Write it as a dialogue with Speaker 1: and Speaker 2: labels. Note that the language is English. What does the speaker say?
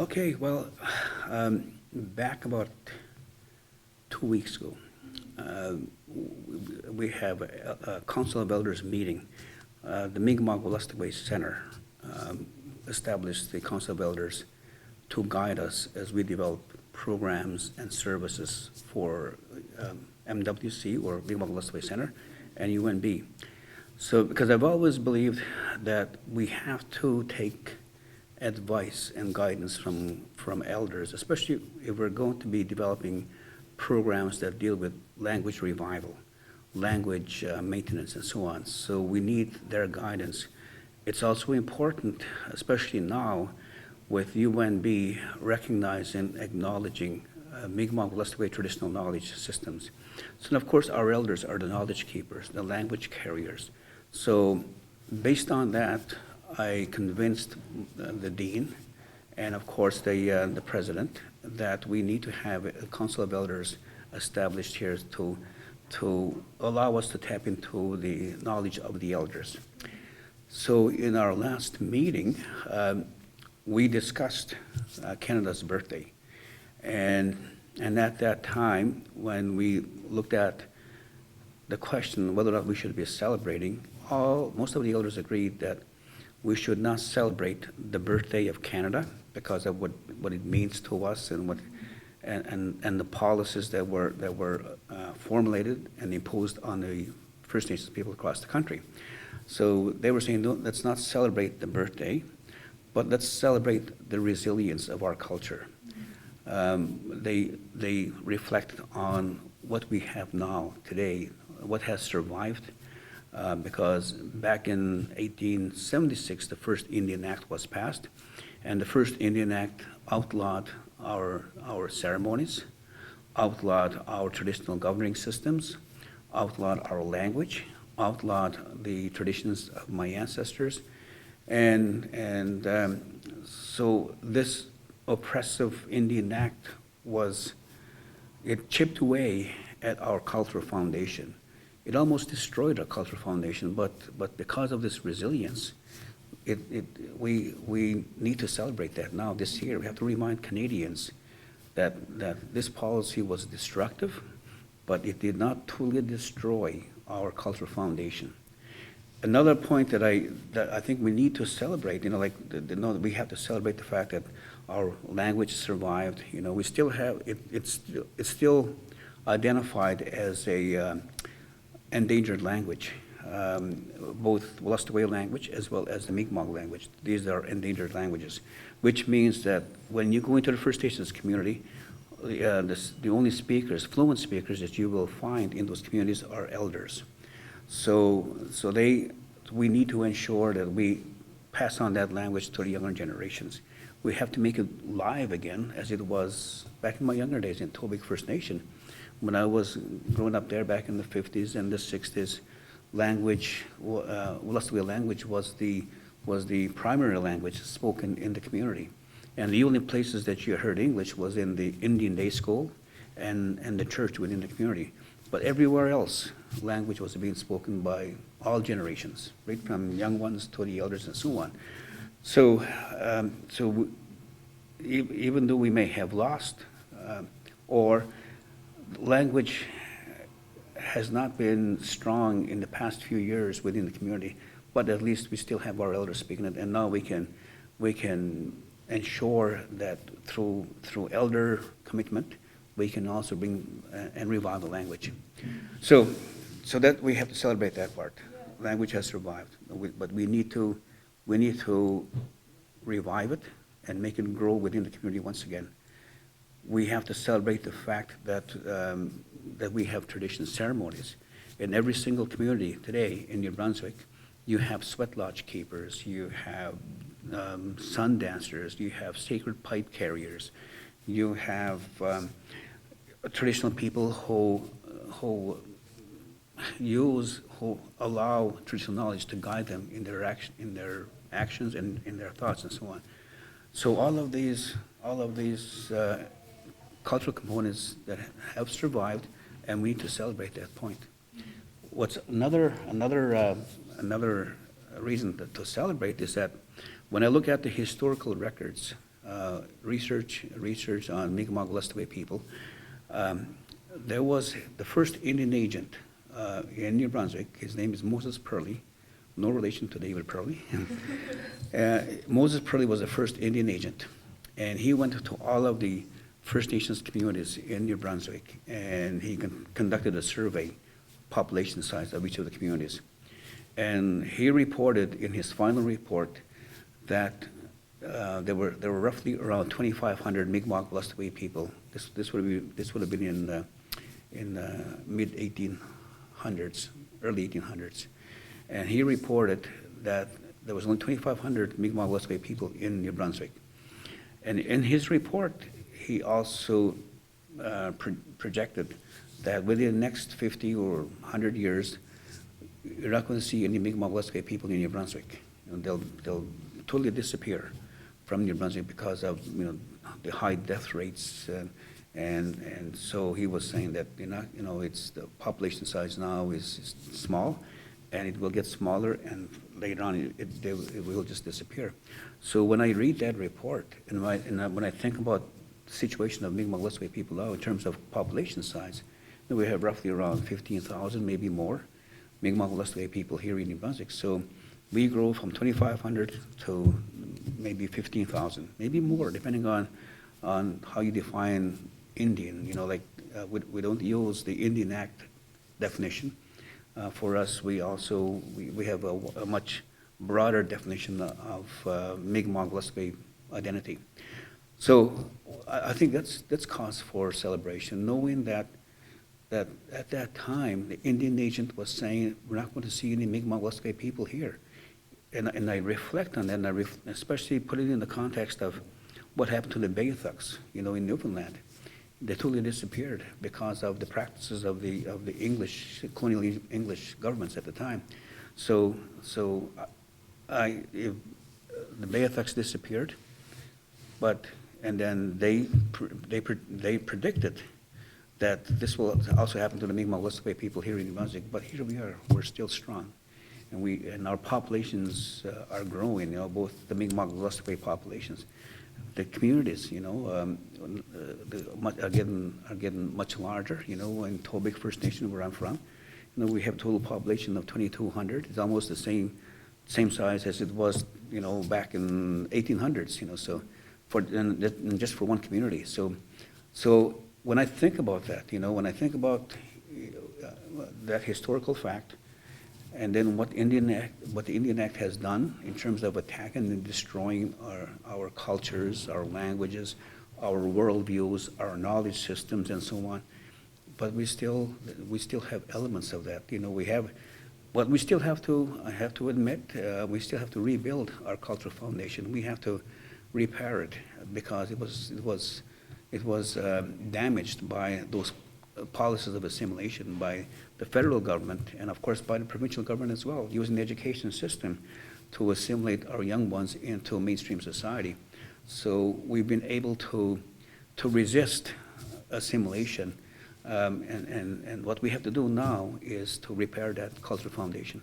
Speaker 1: Okay, well, back about 2 weeks ago, uh, we have a Council of Elders meeting. The Mi'kmaq Wolastoqey Center established the Council of Elders to guide us as we develop programs and services for MWC, or Mi'kmaq Wolastoqey Center, and UNB. So, because I've always believed that we have to take advice and guidance from elders, especially if we're going to be developing programs that deal with language revival, language maintenance, and so on. So we need their guidance. It's also important, especially now, with UNB recognizing, acknowledging Mi'kmaq Wolastoqey traditional knowledge systems. So, of course, our elders are the knowledge keepers, the language carriers. So, based on that, I convinced the dean and, of course, the president that we need to have a council of elders established here to allow us to tap into the knowledge of the elders. So, in our last meeting, we discussed Canada's birthday, and at that time, when we looked at the question whether or not we should be celebrating, most of the elders agreed that we should not celebrate the birthday of Canada because of what it means to us and the policies that were formulated and imposed on the First Nations people across the country. So they were saying, no, let's not celebrate the birthday, but let's celebrate the resilience of our culture. They reflect on what we have now today, what has survived, because back in 1876, the first Indian Act was passed, and the first Indian Act outlawed our ceremonies, outlawed our traditional governing systems, outlawed our language, outlawed the traditions of my ancestors, and so this oppressive Indian Act it chipped away at our cultural foundation. It almost destroyed our cultural foundation, but because of this resilience, we need to celebrate that now this year. We have to remind Canadians that this policy was destructive, but it did not totally destroy our cultural foundation. Another point that I think we need to celebrate, we have to celebrate the fact that our language survived. We still have it's still identified as a endangered language, both Wolastoqey language as well as the Mi'kmaq language. These are endangered languages, which means that when you go into the First Nations community, the only fluent speakers that you will find in those communities are elders. So we need to ensure that we pass on that language to the younger generations. We have to make it live again, as it was back in my younger days in Tobique First Nation. When I was growing up there back in the 50s and the 60s, Wolastoqey language was the primary language spoken in the community. And the only places that you heard English was in the Indian day school and the church within the community. But everywhere else, language was being spoken by all generations, right from young ones to the elders and so on. So, even though we may have lost, or language has not been strong in the past few years within the community, but at least we still have our elders speaking it, and now we can ensure that through elder commitment, we can also bring and revive the language. So that we have to celebrate that part. Language has survived, but we need to revive it and make it grow within the community once again. We have to celebrate the fact that we have traditional ceremonies. In every single community today in New Brunswick, you have sweat lodge keepers, you have sun dancers, you have sacred pipe carriers, you have traditional people who allow traditional knowledge to guide them in their actions and in their thoughts and so on. So all of these cultural components that have survived, and we need to celebrate that point. What's another reason to celebrate is that when I look at the historical records research on Mi'kmaq-Wellestegwe people. There was the first Indian agent in New Brunswick. His name is Moses Perley, no relation to David Perley. Moses Perley was the first Indian agent, and he went to all of the First Nations communities in New Brunswick, and he conducted a survey, population size of each of the communities. And he reported in his final report that there were roughly around 2,500 Mi'kmaq-Wellestegwe people. This would have been in the mid 1800s, early 1800s, and he reported that there was only 2,500 Mi'kmaq-Wellestegwe people in New Brunswick. And in his report, he also projected that within the next 50 or 100 years, you're not going to see any Mi'kmaq-Wellestegwe people in New Brunswick. They'll totally disappear from New Brunswick because of the high death rates, and so he was saying that it's the population size now is small, and it will get smaller, and later on it will just disappear. So when I read that report, and when I think about the situation of Mi'kmaq-Wellestegwe people now in terms of population size, we have roughly around 15,000, maybe more, Mi'kmaq-Wellestegwe people here in New Brunswick. So we grow from 2,500 to maybe 15,000, maybe more, depending on how you define Indian. We don't use the Indian Act definition. For us, we have a much broader definition of Mi'kmaq-Wellestegwe identity. So I think that's cause for celebration, knowing that at that time the Indian agent was saying we're not going to see any Mi'kmaq-Wellestegwe people here, and I reflect on that, and especially put it in the context of what happened to the Beothuk, in Newfoundland. They totally disappeared because of the practices of the English colonial English governments at the time. So the Beothuk disappeared, and then they predicted that this will also happen to the Mi'kmaq-Wellestegwe people here in New Brunswick. But here we are, we're still strong, and our populations are growing. Both the Mi'kmaq-Wellestegwe populations, the communities, are getting much larger. In Tobic First Nation, where I'm from, we have a total population of 2,200. It's almost the same size as it was, back in 1800s. So and just for one community. So when I think about that, when I think about that historical fact, and then what the Indian Act has done in terms of attacking and destroying our cultures, our languages, our worldviews, our knowledge systems, and so on, but we still have elements of that. But we still have to, I have to admit, we still have to rebuild our cultural foundation. We have to repair it because it was damaged by those policies of assimilation by the federal government, and of course by the provincial government as well, using the education system to assimilate our young ones into mainstream society. So we've been able to resist assimilation, and what we have to do now is to repair that cultural foundation.